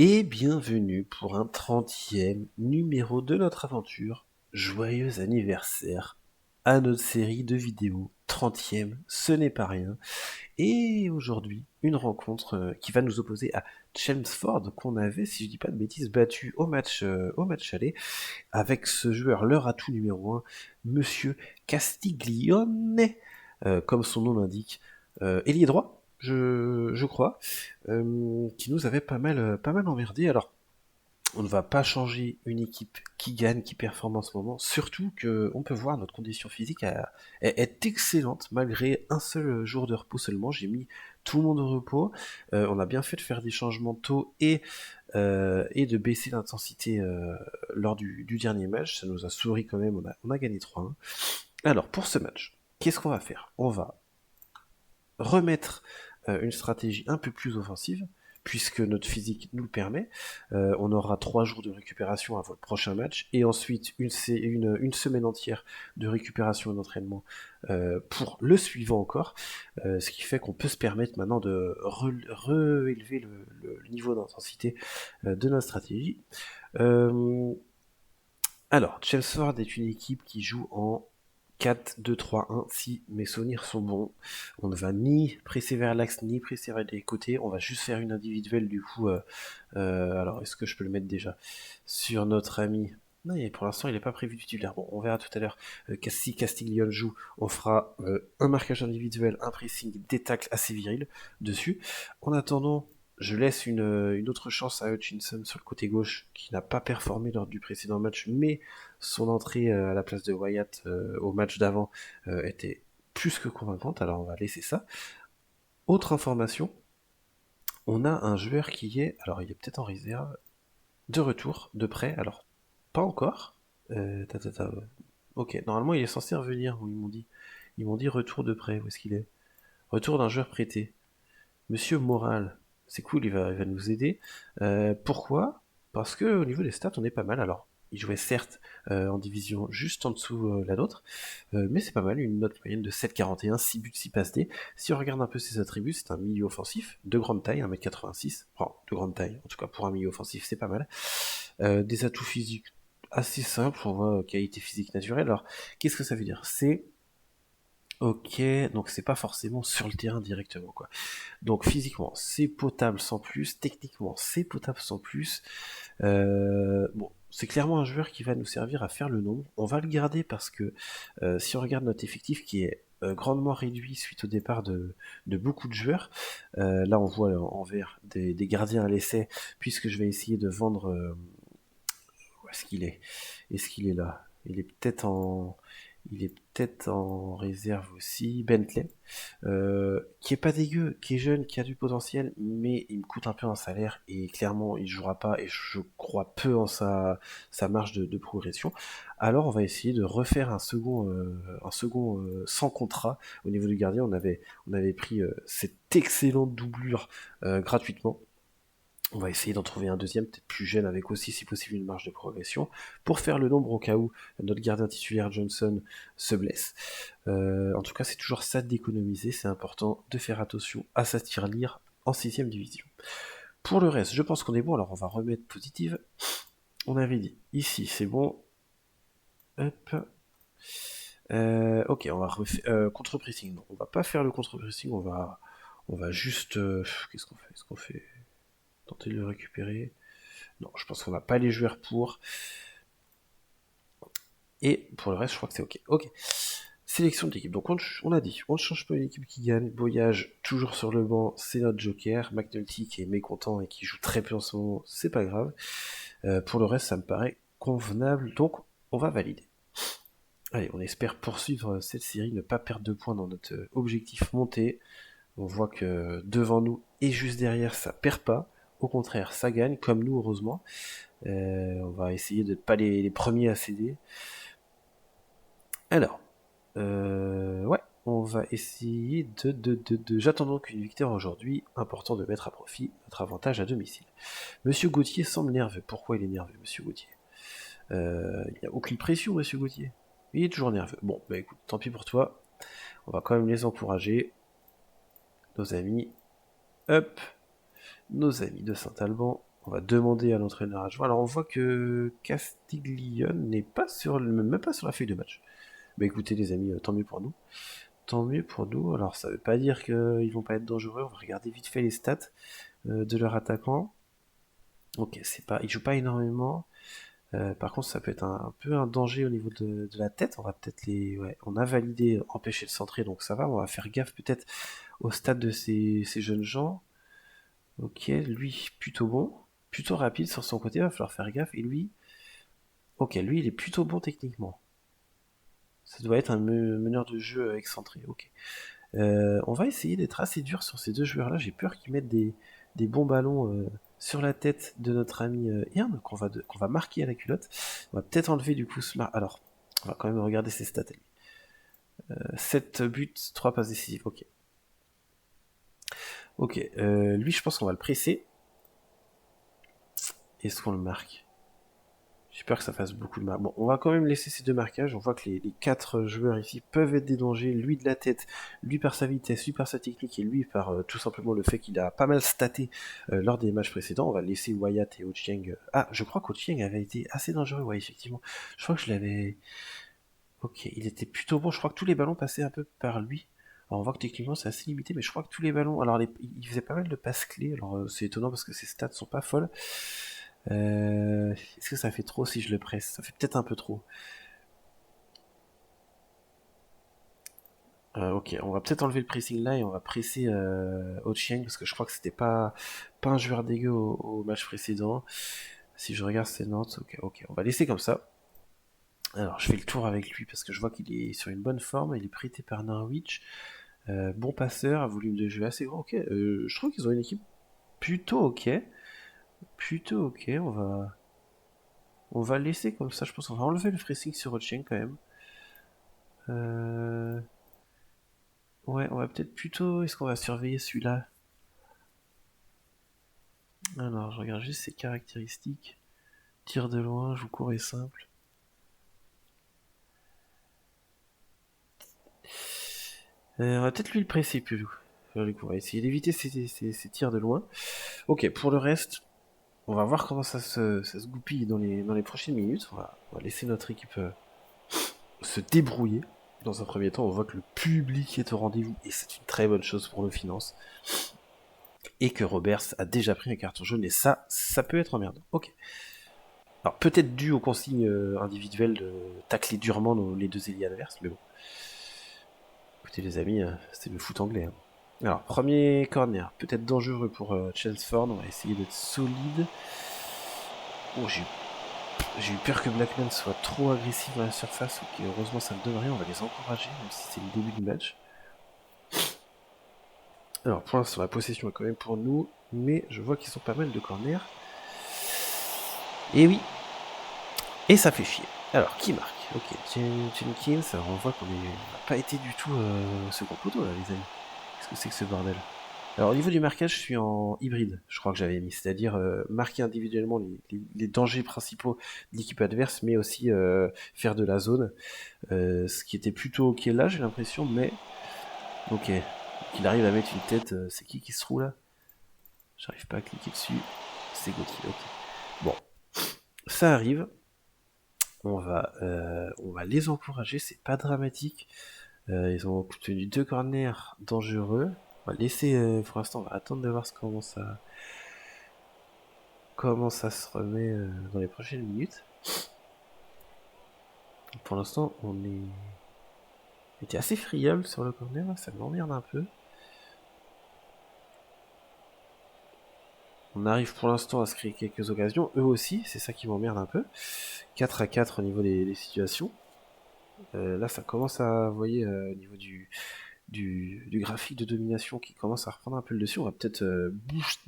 Et bienvenue pour un 30e numéro de notre aventure. Joyeux anniversaire à notre série de vidéos. 30e, ce n'est pas rien. Et aujourd'hui, une rencontre qui va nous opposer à Chelmsford, qu'on avait, si je dis pas de bêtises, battu au match aller, avec ce joueur, leur atout numéro 1, Monsieur Castiglione, comme son nom l'indique, ailier droit, je crois, qui nous avait pas mal emmerdé. Alors, on ne va pas changer une équipe qui gagne, qui performe en ce moment, surtout qu'on peut voir notre condition physique est excellente, malgré un seul jour de repos seulement. J'ai mis tout le monde au repos, on a bien fait de faire des changements tôt et de baisser l'intensité lors du dernier match. Ça nous a souri quand même, on a gagné 3-1. Alors, pour ce match, qu'est-ce qu'on va faire? On va remettre une stratégie un peu plus offensive, puisque notre physique nous le permet. On aura 3 jours de récupération avant le prochain match, et ensuite une semaine entière de récupération et d'entraînement pour le suivant encore, ce qui fait qu'on peut se permettre maintenant de réélever le niveau d'intensité de notre stratégie. Alors, Chelmsford est une équipe qui joue en 4-2-3-1, si mes souvenirs sont bons. On ne va ni presser vers l'axe, ni presser vers les côtés. On va juste faire une individuelle, du coup. Alors, est-ce que je peux le mettre déjà sur notre ami? Non, pour l'instant, il n'est pas prévu du titulaire. Bon, on verra tout à l'heure. Si Castiglione joue, on fera un marquage individuel, un pressing, des tacles assez virils dessus. En attendant, je laisse une autre chance à Hutchinson sur le côté gauche, qui n'a pas performé lors du précédent match, mais son entrée à la place de Wyatt au match d'avant était plus que convaincante, alors on va laisser ça. Autre information, on a un joueur qui est, alors il est peut-être en réserve, de retour, de prêt, alors pas encore. Ok, normalement il est censé revenir, ils m'ont dit. Ils m'ont dit retour de prêt, où est-ce qu'il est? Retour d'un joueur prêté. Monsieur Moral, c'est cool, il va nous aider. Pourquoi? Parce que au niveau des stats, on est pas mal. Alors, il jouait certes en division juste en dessous la nôtre, mais c'est pas mal, une note moyenne de 7,41, 6 buts, 6 passes D. Si on regarde un peu ses attributs, c'est un milieu offensif, de grande taille, 1m86, enfin, de grande taille, en tout cas pour un milieu offensif, c'est pas mal. Des atouts physiques assez simples, on voit qualité physique naturelle. Alors, qu'est-ce que ça veut dire? C'est ok, donc c'est pas forcément sur le terrain directement, quoi. Donc physiquement, c'est potable sans plus, techniquement, c'est potable sans plus. Bon, c'est clairement un joueur qui va nous servir à faire le nombre. On va le garder parce que si on regarde notre effectif qui est grandement réduit suite au départ de beaucoup de joueurs, là on voit en vert des gardiens à l'essai, puisque je vais essayer de vendre... où est-ce qu'il est? Est-ce qu'il est là? Il est peut-être en réserve aussi. Bentley, qui est pas dégueu, qui est jeune, qui a du potentiel, mais il me coûte un peu en salaire et clairement il jouera pas et je crois peu en sa marge de progression. Alors on va essayer de refaire un second sans contrat au niveau du gardien. On avait pris cette excellente doublure gratuitement. On va essayer d'en trouver un deuxième, peut-être plus jeune, avec aussi, si possible, une marge de progression, pour faire le nombre au cas où notre gardien titulaire Johnson se blesse. En tout cas, c'est toujours ça d'économiser, c'est important de faire attention à sa tirelire en 6ème division. Pour le reste, je pense qu'on est bon, alors on va remettre positive. On avait dit, ici, c'est bon. Hop. Ok, on va refaire contre-pressing. Non, on va pas faire le contre-pressing, on va juste... qu'est-ce qu'on fait? Est-ce qu'on fait tenter de le récupérer? Non, je pense qu'on va pas les jouer pour. Et pour le reste, je crois que c'est ok. Ok. Sélection de l'équipe. Donc on a dit, on ne change pas une équipe qui gagne. Boyage, toujours sur le banc, c'est notre joker. McNulty qui est mécontent et qui joue très peu en ce moment, c'est pas grave. Pour le reste, ça me paraît convenable. Donc, on va valider. Allez, on espère poursuivre cette série, ne pas perdre de points dans notre objectif monté. On voit que devant nous et juste derrière, ça perd pas. Au contraire, ça gagne, comme nous, heureusement. On va essayer de ne pas les premiers à céder. Alors, ouais, on va essayer J'attends donc une victoire aujourd'hui, important de mettre à profit notre avantage à domicile. Monsieur Gauthier semble nerveux. Pourquoi il est nerveux, Monsieur Gauthier? Il n'y a aucune pression, Monsieur Gauthier. Il est toujours nerveux. Bon, bah écoute, tant pis pour toi. On va quand même les encourager. Nos amis. Hop. Nos amis de Saint-Alban. On va demander à l'entraîneur adjoint. Alors on voit que Castiglione n'est pas même pas sur la feuille de match. Bah écoutez les amis, tant mieux pour nous. Tant mieux pour nous. Alors ça veut pas dire qu'ils vont pas être dangereux. On va regarder vite fait les stats de leur attaquant. Ok, ils jouent pas énormément. Par contre, ça peut être un peu un danger au niveau de la tête. On va peut-être ouais, on a validé empêcher de centrer, donc ça va. On va faire gaffe peut-être au stade de ces jeunes gens. Ok, lui plutôt bon, plutôt rapide sur son côté. Va falloir faire gaffe. Et lui, ok, lui il est plutôt bon techniquement. Ça doit être un meneur de jeu excentré. Ok. On va essayer d'être assez dur sur ces deux joueurs-là. J'ai peur qu'ils mettent des bons ballons sur la tête de notre ami Earn, qu'on va marquer à la culotte. On va peut-être enlever du coup Smart. Alors, on va quand même regarder ses stats. 7 buts, 3 passes décisives. Ok. Ok. Lui, je pense qu'on va le presser. Est-ce qu'on le marque? J'ai peur que ça fasse beaucoup de mal. Bon, on va quand même laisser ces deux marquages. On voit que les 4 joueurs ici peuvent être des dangers. Lui de la tête, lui par sa vitesse, lui par sa technique et lui par tout simplement le fait qu'il a pas mal staté lors des matchs précédents. On va laisser Wyatt et Ochieng. Ah, je crois qu'Ochieng avait été assez dangereux, ouais, effectivement. Je crois que je l'avais... Ok, il était plutôt bon. Je crois que tous les ballons passaient un peu par lui. Alors on voit que techniquement c'est assez limité, mais je crois que tous les ballons... Alors il faisait pas mal de passes clés. Alors c'est étonnant parce que ses stats sont pas folles. Est-ce que ça fait trop si je le presse? Ça fait peut-être un peu trop. Ok, on va peut-être enlever le pressing là et on va presser Ochieng parce que je crois que c'était pas un joueur dégueu au match précédent. Si je regarde ses notes, ok, on va laisser comme ça. Alors je fais le tour avec lui parce que je vois qu'il est sur une bonne forme, il est prêté par Norwich. Bon passeur, un volume de jeu assez grand, ok. Je trouve qu'ils ont une équipe plutôt ok. Plutôt ok, on va le laisser comme ça, je pense qu'on va enlever le pressing sur Ochieng quand même. Ouais, on va peut-être plutôt... Est-ce qu'on va surveiller celui-là? Alors, je regarde juste ses caractéristiques. Tir de loin, joue court et simple. On va peut-être lui le presser plus. On va essayer d'éviter ces tirs de loin. Ok, pour le reste, on va voir comment ça se goupille dans les prochaines minutes. On va laisser notre équipe se débrouiller. Dans un premier temps, on voit que le public est au rendez-vous et c'est une très bonne chose pour nos finances. Et que Roberts a déjà pris un carton jaune et ça peut être emmerdant. Ok. Alors peut-être dû aux consignes individuelles de tacler durement les deux ailiers adverses, mais bon. Écoutez les amis, c'est le foot anglais. Hein. Alors premier corner, peut-être dangereux pour Chelmsford, on va essayer d'être solide. Oh j'ai eu peur que Blackman soit trop agressif dans la surface, ok heureusement ça ne donne rien, on va les encourager, même si c'est le début du match. Alors pour l'instant la possession est quand même pour nous, mais je vois qu'ils sont pas mal de corners. Et oui, et ça fait chier. Alors, qui marque? Ok, Jenkins, alors on voit qu'on n'a pas été du tout second poteau là, les amis. Qu'est-ce que c'est que ce bordel? Alors, au niveau du marquage, je suis en hybride, je crois que j'avais mis, c'est-à-dire marquer individuellement les dangers principaux de l'équipe adverse, mais aussi faire de la zone, ce qui était plutôt ok là, j'ai l'impression, mais ok, qu'il arrive à mettre une tête, c'est qui se trouve là? J'arrive pas à cliquer dessus, c'est Gauthier, ok. Bon, ça arrive, on va les encourager, c'est pas dramatique. Ils ont obtenu 2 corners dangereux. On va laisser, pour l'instant, on va attendre de voir comment ça se remet dans les prochaines minutes. Pour l'instant, on était assez friable sur le corner, ça m'emmerde un peu. On arrive pour l'instant à se créer quelques occasions, eux aussi, c'est ça qui m'emmerde un peu. 4-4 au niveau des situations. Là, ça commence à, vous voyez, au niveau du graphique de domination qui commence à reprendre un peu le dessus. On va peut-être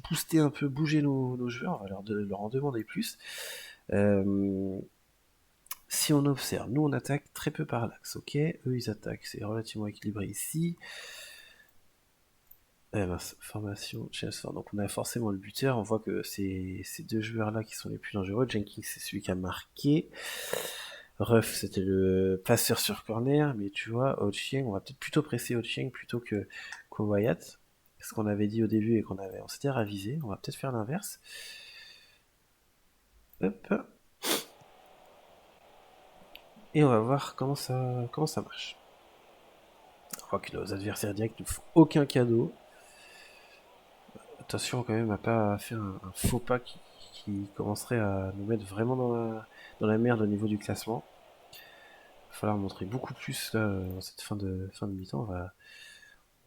booster un peu, bouger nos joueurs, on va leur en demander plus. Si on observe, nous on attaque très peu par l'axe, ok? Eux ils attaquent, c'est relativement équilibré ici. Formation, Chelmsford. Donc on a forcément le buteur, on voit que c'est ces deux joueurs-là qui sont les plus dangereux. Jenkins c'est celui qui a marqué. Ruff c'était le passeur sur corner, mais tu vois, Ochieng, on va peut-être plutôt presser Ochieng plutôt que Wyatt. Ce qu'on avait dit au début et on s'était ravisé, on va peut-être faire l'inverse. Hop. Et on va voir comment ça marche. On voit que nos adversaires directs ne font aucun cadeau. Attention quand même à pas faire un faux pas qui commencerait à nous mettre vraiment dans la merde au niveau du classement. Il va falloir montrer beaucoup plus là, dans cette fin de mi-temps.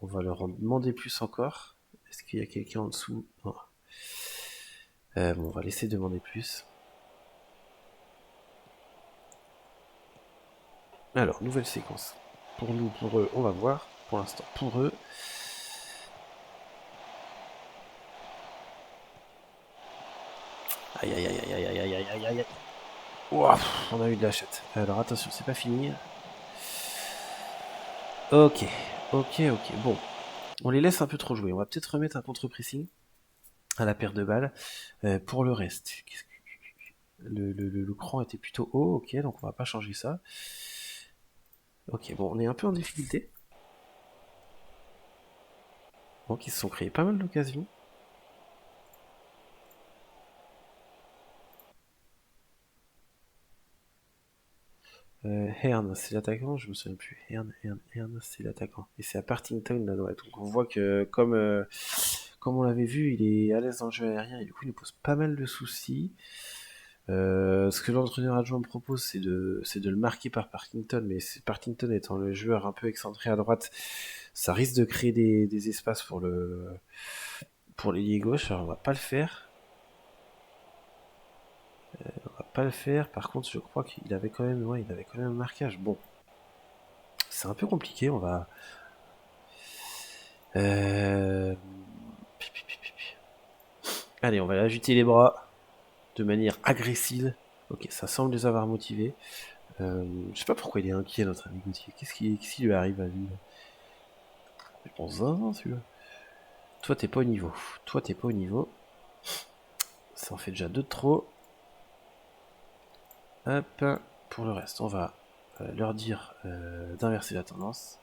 On va leur en demander plus encore. Est-ce qu'il y a quelqu'un en dessous? Non. Bon, on va laisser demander plus. Alors, nouvelle séquence. Pour nous, pour eux, on va voir. Pour l'instant, pour eux. Aïe aïe aïe aïe aïe aïe aïe aïe aïe aïe. Ouah, on a eu de la chatte. Alors attention, c'est pas fini. Ok. Bon, on les laisse un peu trop jouer. On va peut-être remettre un contre-pressing à la paire de balles. Pour le reste, le cran était plutôt haut, ok, donc on va pas changer ça. Ok, bon, on est un peu en difficulté. Donc ils se sont créés pas mal d'occasions. Hern, c'est l'attaquant, je me souviens plus. Hern, c'est l'attaquant. Et c'est à Partington, là, ouais. Donc on voit que, comme on l'avait vu, il est à l'aise dans le jeu aérien et du coup il nous pose pas mal de soucis. Ce que l'entraîneur adjoint me propose, c'est de le marquer par Partington, mais Partington étant le joueur un peu excentré à droite, ça risque de créer des espaces pour l'ailier gauche, alors on va pas le faire. Par contre, je crois qu'il avait quand même, ouais, il avait quand même un marquage. Bon, c'est un peu compliqué. On va. Euh... Allez, on va agiter les bras de manière agressive. Ok, ça semble les avoir motivés. Je sais pas pourquoi il est inquiet, notre ami Gauthier. Qu'est-ce qui lui arrive à lui? Je pense zinzin, celui-là. Toi, t'es pas au niveau. Ça en fait déjà deux de trop. Hop. Pour le reste, on va leur dire d'inverser la tendance.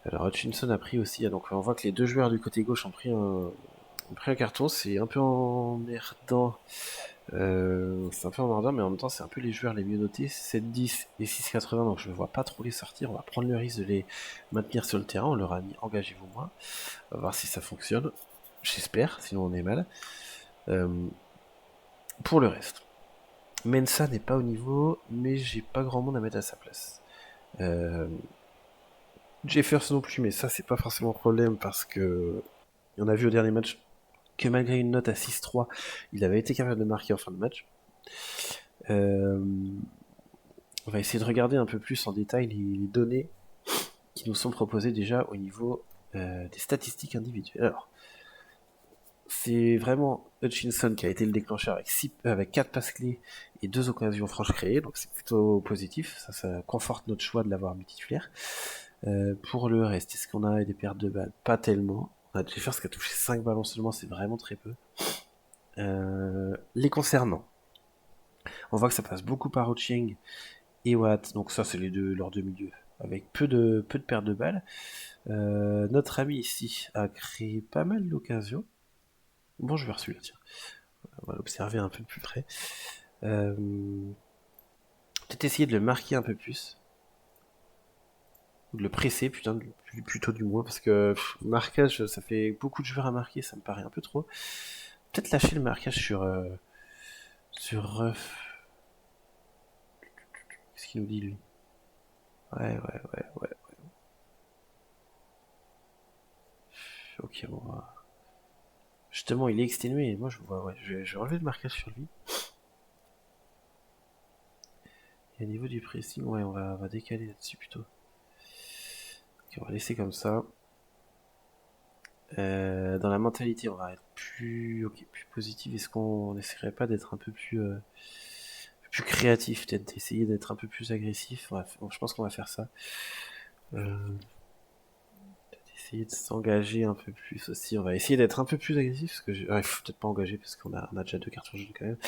Alors Hutchinson a pris aussi, donc on voit que les deux joueurs du côté gauche ont pris un carton, c'est un peu emmerdant. C'est un peu emmerdant, mais en même temps c'est un peu les joueurs les mieux notés, 7-10 et 6-80, donc je ne vois pas trop les sortir. On va prendre le risque de les maintenir sur le terrain, on leur a mis engagez-vous moins. On va voir si ça fonctionne. J'espère, sinon on est mal. Pour le reste, Mensa n'est pas au niveau, mais j'ai pas grand monde à mettre à sa place. Jeffers non plus, mais ça c'est pas forcément un problème parce que on a vu au dernier match que malgré une note à 6-3, il avait été capable de marquer en fin de match. On va essayer de regarder un peu plus en détail les données qui nous sont proposées déjà au niveau des statistiques individuelles. Alors, c'est vraiment Hutchinson qui a été le déclencheur avec 4 passes clés et 2 occasions franches créées, donc c'est plutôt positif, ça conforte notre choix de l'avoir mis titulaire. Pour le reste, est-ce qu'on a des pertes de balles? Pas tellement. On a Jeffers qui a touché 5 ballons seulement, c'est vraiment très peu. Les concernant, on voit que ça passe beaucoup par Ochieng et Watt, donc ça c'est leurs deux milieux, avec peu de pertes de balles. Notre ami ici a créé pas mal d'occasions. Bon, je vais celui-là, tiens. On va l'observer un peu de plus près. Peut-être essayer de le marquer un peu plus. Ou de le presser, plutôt du moins, parce que marquage, ça fait beaucoup de joueurs à marquer, ça me paraît un peu trop. Peut-être lâcher le marquage sur qu'est-ce qu'il nous dit lui? Ouais. Ok, bon. Justement, il est exténué. Moi, je vois, ouais, je vais enlever le marquage sur lui. Et au niveau du pressing, ouais, on va décaler là-dessus plutôt. Ok, on va laisser comme ça. Dans la mentalité, on va être plus positif. Est-ce qu'on n'essaierait pas d'être un peu plus créatif, peut-être d'essayer d'être un peu plus agressif? Je pense qu'on va faire ça. Essayer de s'engager un peu plus aussi. On va essayer d'être un peu plus agressif parce que il faut peut-être pas engager parce qu'on a déjà 2 cartons jaunes quand même.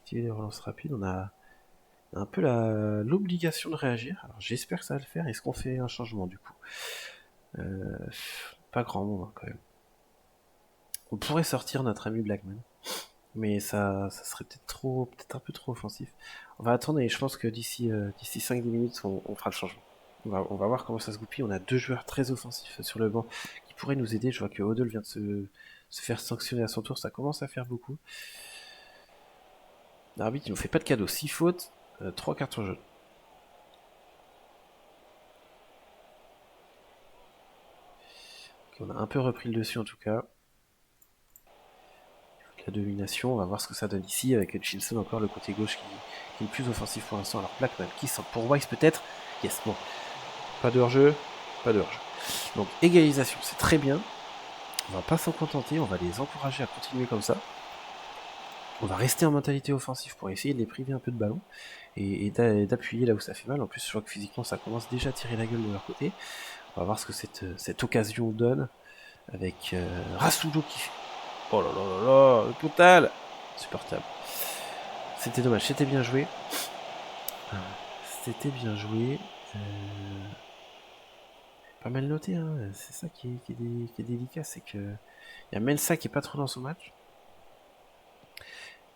Activer les relances rapides. On a un peu l'obligation de réagir. Alors j'espère que ça va le faire. Est-ce qu'on fait un changement du coup? Pas grand monde hein, quand même. On pourrait sortir notre ami Blackman, mais ça serait peut-être un peu trop offensif. On va attendre et je pense que d'ici 5-10 minutes, on fera le changement. On va voir comment ça se goupille. On a deux joueurs très offensifs sur le banc qui pourraient nous aider. Je vois que Odell vient de se faire sanctionner à son tour. Ça commence à faire beaucoup. L'arbitre, il nous fait pas de cadeau. 6 fautes, 3 cartons jaunes. Okay, on a un peu repris le dessus en tout cas. La domination, on va voir ce que ça donne ici avec Hutchinson encore le côté gauche qui est le plus offensif pour l'instant. Alors Blackman qui sort pour Weiss peut-être. Yes, bon. Pas de hors-jeu, pas de hors-jeu. Donc égalisation, c'est très bien. On va pas s'en contenter, on va les encourager à continuer comme ça. On va rester en mentalité offensive pour essayer de les priver un peu de ballon et d'appuyer là où ça fait mal. En plus, je vois que physiquement, ça commence déjà à tirer la gueule de leur côté. On va voir ce que cette occasion donne avec Rasulo qui fait... Oh là là là là, le total supportable. C'était dommage, c'était bien joué. C'était bien joué. Pas mal noté, hein. C'est ça qui est délicat, c'est que il y a Mensa qui est pas trop dans son match.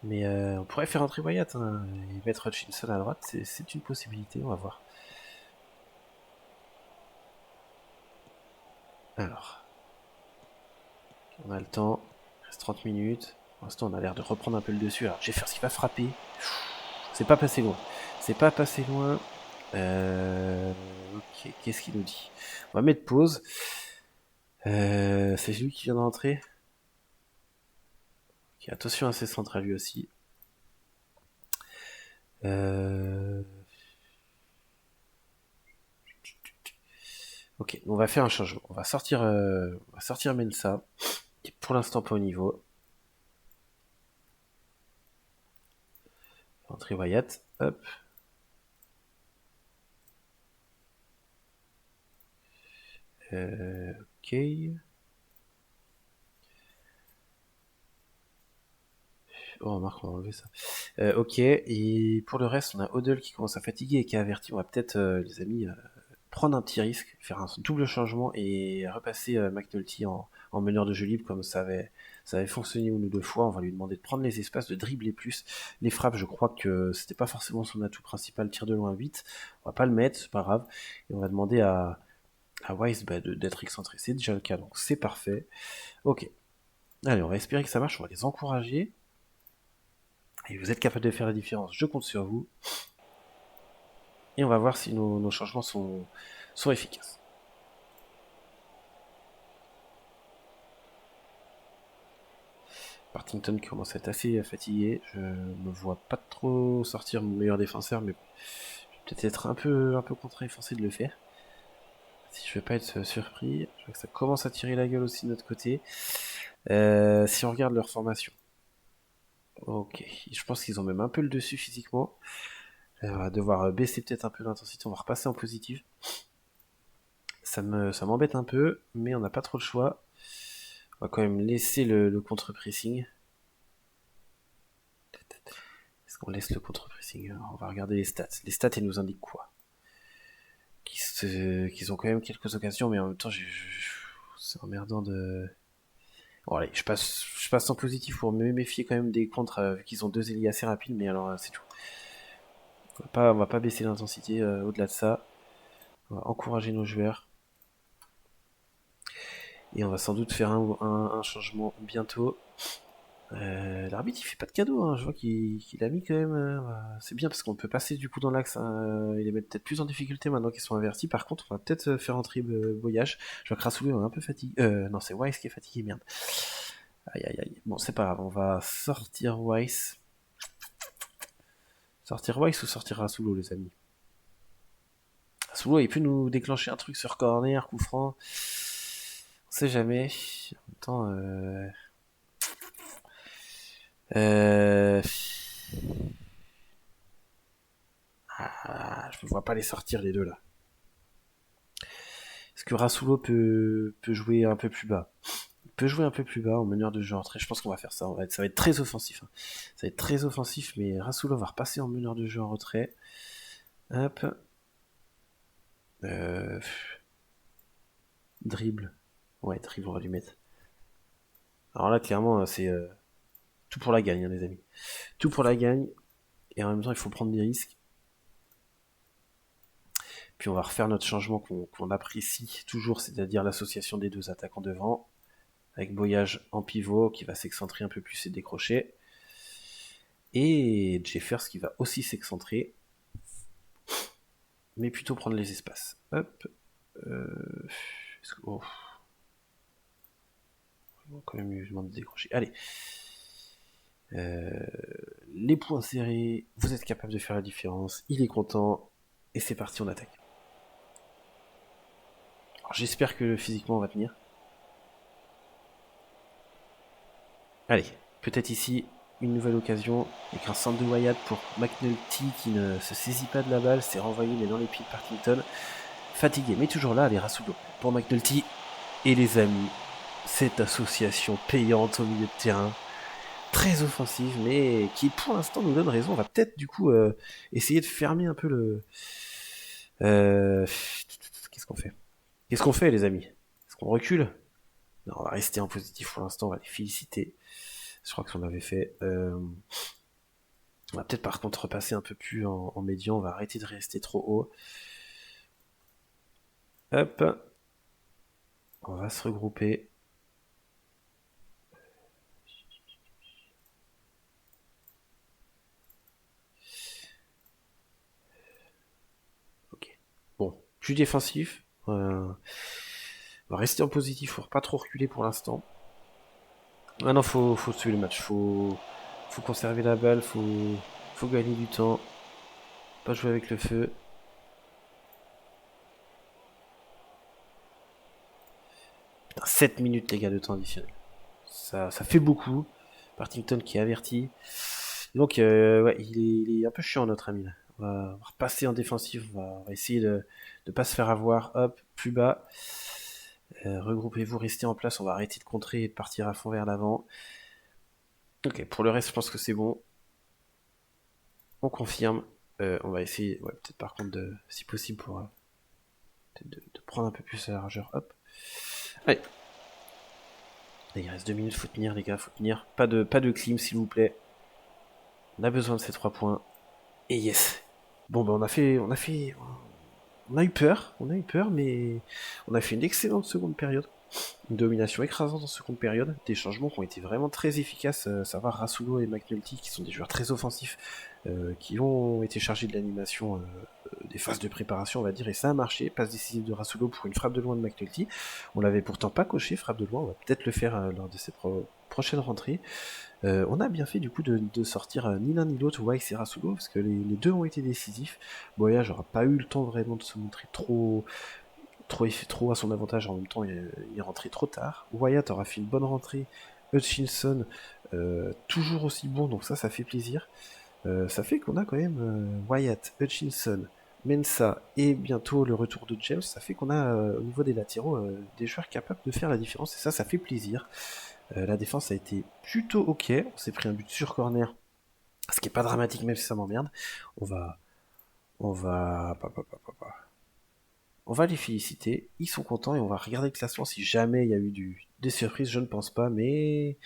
Mais on pourrait faire entrer Wyatt hein, et mettre Hutchinson à droite, c'est une possibilité, on va voir. Alors, on a le temps, il reste 30 minutes. Pour l'instant, on a l'air de reprendre un peu le dessus. Alors, Jeffers qui va frapper. C'est pas passé loin. C'est pas passé loin. Ok, qu'est-ce qu'il nous dit? On va mettre pause. C'est lui qui vient de rentrer. Okay, attention à ses centres à lui aussi. Ok, on va faire un changement. On va sortir Mensa, qui est pour l'instant pas au niveau. Entrer Wyatt, hop. Ok. Oh, remarque, on va enlever ça. Ok, et pour le reste, on a Odell qui commence à fatiguer et qui est averti. On va peut-être, les amis, prendre un petit risque, faire un double changement et repasser McNulty en meneur de jeu libre comme ça avait fonctionné une ou deux fois. On va lui demander de prendre les espaces, de dribbler plus. Les frappes, je crois que c'était pas forcément son atout principal, tir de loin 8. On va pas le mettre, c'est pas grave. Et on va demander à Wise d'être excentré. C'est déjà le cas, donc c'est parfait. Ok. Allez, on va espérer que ça marche, on va les encourager. Et vous êtes capable de faire la différence, je compte sur vous. Et on va voir si nos changements sont efficaces. Partington qui commence à être assez fatigué. Je me vois pas trop sortir mon meilleur défenseur, mais je vais peut-être être un peu contraint et forcé de le faire. Si je vais pas être surpris. Je vois que ça commence à tirer la gueule aussi de notre côté. Si on regarde leur formation. Ok, je pense qu'ils ont même un peu le dessus physiquement. On va devoir baisser peut-être un peu l'intensité, on va repasser en positif. Ça m'embête un peu, mais on n'a pas trop le choix. On va quand même laisser le contre-pressing. Est-ce qu'on laisse le contre-pressing? On va regarder les stats. Les stats, elles nous indiquent quoi? Qu'ils ont quand même quelques occasions, mais en même temps, c'est emmerdant de... Bon allez, je passe en positif pour me méfier quand même des contres, vu qu'ils ont deux ailiers assez rapides, mais alors c'est tout. On va pas baisser l'intensité au-delà de ça. On va encourager nos joueurs. Et on va sans doute faire un changement bientôt. L'arbitre il fait pas de cadeau, hein. Je vois qu'il a mis quand même. C'est bien parce qu'on peut passer du coup dans l'axe. Hein. Il les met peut-être plus en difficulté maintenant qu'ils sont avertis. Par contre, on va peut-être faire entrer Voyage. Je vois que Rassoulou est un peu fatigué. Non, c'est Weiss qui est fatigué, merde. Aïe aïe aïe. Bon, c'est pas grave, on va sortir Weiss. Sortir Weiss ou sortir Rassoulou, les amis? Rassoulou, il peut nous déclencher un truc sur corner, coup franc. On sait jamais. En même temps, Euh... je me vois pas les sortir les deux là. Est-ce que Rasulo peut jouer un peu plus bas? peut jouer un peu plus bas en meneur de jeu en retrait. Je pense qu'on va faire ça. Ça va être très offensif. Hein. Ça va être très offensif, mais Rassoulov va repasser en meneur de jeu en retrait. Hop. Euh... Dribble. Ouais, dribble, on va lui mettre. Alors là, clairement, c'est tout pour la gagne, hein, les amis. Tout pour la gagne. Et en même temps, il faut prendre des risques. Puis on va refaire notre changement qu'on apprécie toujours, c'est-à-dire l'association des deux attaquants devant, avec Boyage en pivot qui va s'excentrer un peu plus et décrocher. Et Jeffers qui va aussi s'excentrer, mais plutôt prendre les espaces. Hop. Oh. Quand même, je demande de décrocher. Allez. Les points serrés, vous êtes capable de faire la différence. Il est content. Et c'est parti, on attaque. Alors, j'espère que physiquement on va tenir. Allez, peut-être ici une nouvelle occasion avec un centre de Wyatt pour McNulty qui ne se saisit pas de la balle, c'est renvoyé mais dans les pieds de Partington. Fatigué mais toujours là, les Rassoulou pour McNulty. Et les amis, cette association payante au milieu de terrain, très offensive mais qui pour l'instant nous donne raison. On va peut-être du coup essayer de fermer un peu le... Qu'est-ce qu'on fait Qu'est-ce qu'on fait les amis Est-ce qu'on recule? Non, on va rester en positif pour l'instant, on va les féliciter. Je crois que on l'avait fait. On va peut-être par contre repasser un peu plus en médian. On va arrêter de rester trop haut. Hop. On va se regrouper. Ok. Bon, plus défensif. On va rester en positif pour pas trop reculer pour l'instant. Ah non, faut tuer le match. Faut conserver la balle. Faut gagner du temps. Pas jouer avec le feu. Putain, 7 minutes les gars de temps additionnel. Ça fait beaucoup. Partington qui est averti. Donc ouais, il est un peu chiant notre ami là. On va repasser en défensif, on va essayer de ne pas se faire avoir. Hop, plus bas. Regroupez-vous, restez en place, on va arrêter de contrer et de partir à fond vers l'avant. Ok, pour le reste je pense que c'est bon. On confirme. On va essayer, ouais, peut-être par contre, si possible, pour de prendre un peu plus la largeur. Hop. Allez. Il reste 2 minutes, faut tenir les gars, faut tenir. Pas de clim s'il vous plaît. On a besoin de ces 3 points. Et yes. Bon ben on a eu peur, mais on a fait une excellente seconde période. Une domination écrasante en seconde période, des changements qui ont été vraiment très efficaces, savoir Rassoulou et McNulty qui sont des joueurs très offensifs, qui ont été chargés de l'animation des phases de préparation on va dire, et ça a marché, passe décisive de Rassoulou pour une frappe de loin de McNulty, on l'avait pourtant pas coché, frappe de loin, on va peut-être le faire lors de cette prochaine rentrée. On a bien fait du coup de sortir ni l'un ni l'autre Weiss et Rassoulou, parce que les deux ont été décisifs. Boya n'aura pas eu le temps vraiment de se montrer trop à son avantage, en même temps il est rentré trop tard. Wyatt aura fait une bonne rentrée, Hutchinson toujours aussi bon, donc ça fait plaisir. Ça fait qu'on a quand même Wyatt, Hutchinson, Mensah et bientôt le retour de James, ça fait qu'on a au niveau des latéraux des joueurs capables de faire la différence, et ça fait plaisir. La défense a été plutôt ok, on s'est pris un but sur corner, ce qui est pas dramatique même si ça m'emmerde. On va on va les féliciter, ils sont contents et on va regarder le classement si jamais il y a eu des surprises, je ne pense pas, mais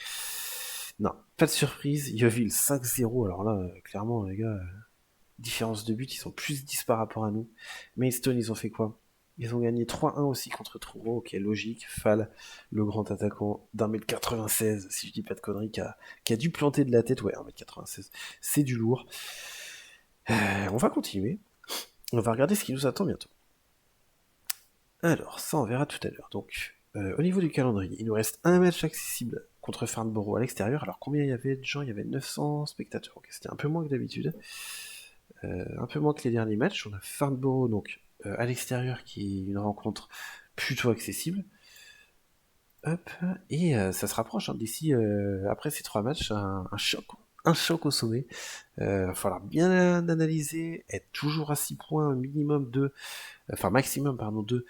non, pas de surprise, Yeovil 5-0, alors là, clairement les gars, différence de but, ils sont plus 10 par rapport à nous. Maidstone, ils ont fait quoi? Ils ont gagné 3-1 aussi contre Truro, ok, logique. Fall, le grand attaquant d'1m96, si je dis pas de conneries, qui a dû planter de la tête, ouais, 1m96, c'est du lourd. On va continuer, on va regarder ce qui nous attend bientôt. Alors, ça on verra tout à l'heure. Donc, au niveau du calendrier, il nous reste un match accessible contre Farnborough à l'extérieur. Alors, combien il y avait de gens? Il y avait 900 spectateurs. Ok, c'était un peu moins que d'habitude. Un peu moins que les derniers matchs. On a Farnborough, donc, à l'extérieur, qui est une rencontre plutôt accessible. Hop, et ça se rapproche hein, d'ici, après ces 3 matchs, un choc un choc au sommet. Il va falloir bien analyser, être toujours à 6 points, minimum 2, enfin maximum, pardon, 2,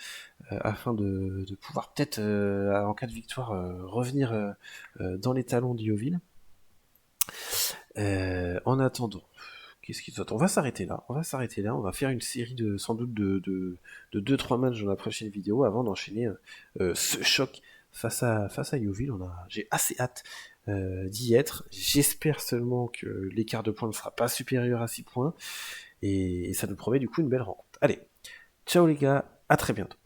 afin de pouvoir peut-être, en cas de victoire, revenir dans les talons d'Ioville. En attendant, qu'est-ce qui saute? On va s'arrêter là. On va faire une série de sans doute de 2-3 matchs dans la prochaine vidéo avant d'enchaîner ce choc face à Yeovil. J'ai assez hâte d'y être. J'espère seulement que l'écart de points ne sera pas supérieur à 6 points et ça nous promet du coup une belle rencontre. Allez, ciao les gars, à très bientôt.